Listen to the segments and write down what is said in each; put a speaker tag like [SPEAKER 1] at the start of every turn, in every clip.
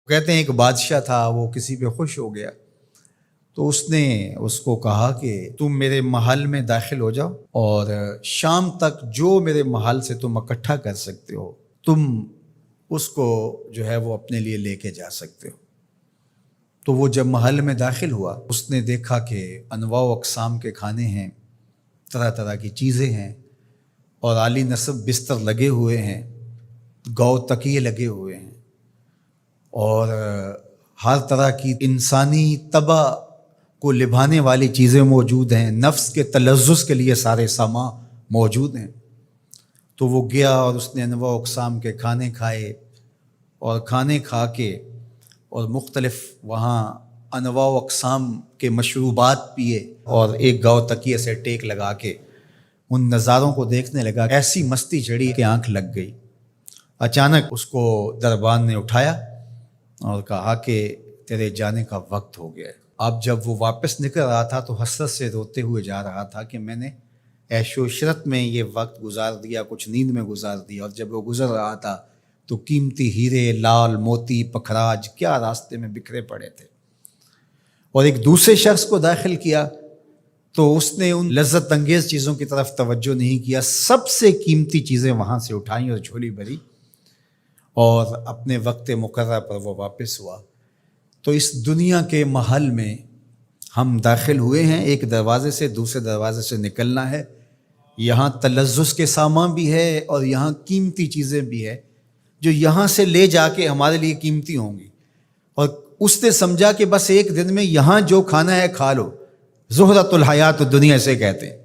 [SPEAKER 1] کہتے ہیں ایک بادشاہ تھا، وہ کسی پہ خوش ہو گیا تو اس نے اس کو کہا کہ تم میرے محل میں داخل ہو جاؤ اور شام تک جو میرے محل سے تم اکٹھا کر سکتے ہو تم اس کو جو ہے وہ اپنے لیے لے کے جا سکتے ہو۔ تو وہ جب محل میں داخل ہوا اس نے دیکھا کہ انواع و اقسام کے کھانے ہیں، طرح طرح کی چیزیں ہیں اور عالی نصب بستر لگے ہوئے ہیں، گو تکیے لگے ہوئے ہیں اور ہر طرح کی انسانی طبع کو لبھانے والی چیزیں موجود ہیں، نفس کے تلذذ کے لیے سارے سامان موجود ہیں۔ تو وہ گیا اور اس نے انواع و اقسام کے کھانے کھائے اور کھانے کھا کے اور مختلف وہاں انواع و اقسام کے مشروبات پیے اور ایک گاؤ تکیے سے ٹیک لگا کے ان نظاروں کو دیکھنے لگا۔ ایسی مستی چڑھی کہ آنکھ لگ گئی۔ اچانک اس کو دربان نے اٹھایا اور کہا کہ تیرے جانے کا وقت ہو گیا ہے۔ اب جب وہ واپس نکل رہا تھا تو حسرت سے روتے ہوئے جا رہا تھا کہ میں نے عیش و عشرت میں یہ وقت گزار دیا، کچھ نیند میں گزار دیا، اور جب وہ گزر رہا تھا تو قیمتی ہیرے، لال موتی، پکھراج کیا راستے میں بکھرے پڑے تھے۔ اور ایک دوسرے شخص کو داخل کیا تو اس نے ان لذت انگیز چیزوں کی طرف توجہ نہیں کیا، سب سے قیمتی چیزیں وہاں سے اٹھائیں اور جھولی بھری اور اپنے وقت مقررہ پر وہ واپس ہوا۔ تو اس دنیا کے محل میں ہم داخل ہوئے ہیں، ایک دروازے سے دوسرے دروازے سے نکلنا ہے۔ یہاں تلذذ کے سامان بھی ہے اور یہاں قیمتی چیزیں بھی ہے جو یہاں سے لے جا کے ہمارے لیے قیمتی ہوں گی، اور اس نے سمجھا کہ بس ایک دن میں یہاں جو کھانا ہے کھا لو، زہرۃ الحیات دنیا سے کہتے ہیں۔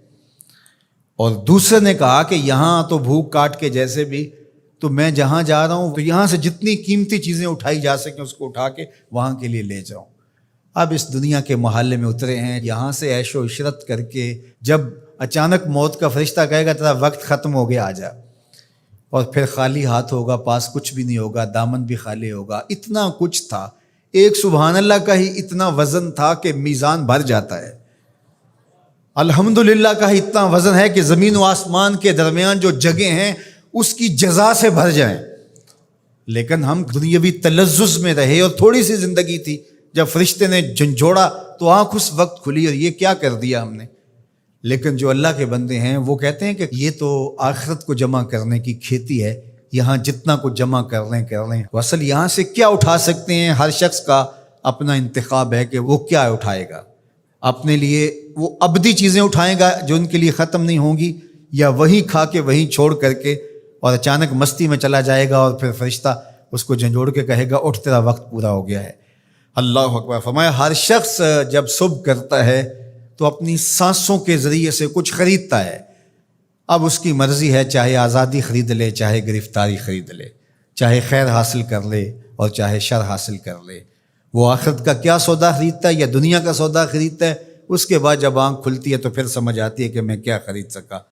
[SPEAKER 1] اور دوسرے نے کہا کہ یہاں تو بھوک کاٹ کے جیسے بھی تو میں جہاں جا رہا ہوں تو یہاں سے جتنی قیمتی چیزیں اٹھائی جا سکیں اس کو اٹھا کے وہاں کے لیے لے جاؤں۔ اب اس دنیا کے محلے میں اترے ہیں، یہاں سے عیش و عشرت کر کے جب اچانک موت کا فرشتہ کہے گا تیرا وقت ختم ہو گیا، آ جا، اور پھر خالی ہاتھ ہوگا، پاس کچھ بھی نہیں ہوگا، دامن بھی خالی ہوگا۔ اتنا کچھ تھا، ایک سبحان اللہ کا ہی اتنا وزن تھا کہ میزان بھر جاتا ہے، الحمدللہ کا ہی اتنا وزن ہے کہ زمین و آسمان کے درمیان جو جگہیں ہیں اس کی جزا سے بھر جائیں۔ لیکن ہم دنیاوی تلذذ میں رہے اور تھوڑی سی زندگی تھی، جب فرشتے نے جھنجھوڑا تو آنکھ اس وقت کھلی اور یہ کیا کر دیا ہم نے۔ لیکن جو اللہ کے بندے ہیں وہ کہتے ہیں کہ یہ تو آخرت کو جمع کرنے کی کھیتی ہے، یہاں جتنا کچھ جمع کر لیں۔ اصل یہاں سے کیا اٹھا سکتے ہیں، ہر شخص کا اپنا انتخاب ہے کہ وہ کیا اٹھائے گا۔ اپنے لیے وہ ابدی چیزیں اٹھائے گا جو ان کے لیے ختم نہیں ہوں گی، یا وہیں کھا کے وہیں چھوڑ کر کے اور اچانک مستی میں چلا جائے گا اور پھر فرشتہ اس کو جھنجھوڑ کے کہے گا اٹھ تیرا وقت پورا ہو گیا ہے۔ اللہ اکبر۔ فرمایا ہر شخص جب صبح کرتا ہے تو اپنی سانسوں کے ذریعے سے کچھ خریدتا ہے۔ اب اس کی مرضی ہے، چاہے آزادی خرید لے، چاہے گرفتاری خرید لے، چاہے خیر حاصل کر لے اور چاہے شر حاصل کر لے۔ وہ آخرت کا کیا سودا خریدتا ہے یا دنیا کا سودا خریدتا ہے، اس کے بعد جب آنکھ کھلتی ہے تو پھر سمجھ آتی ہے کہ میں کیا خرید سکا۔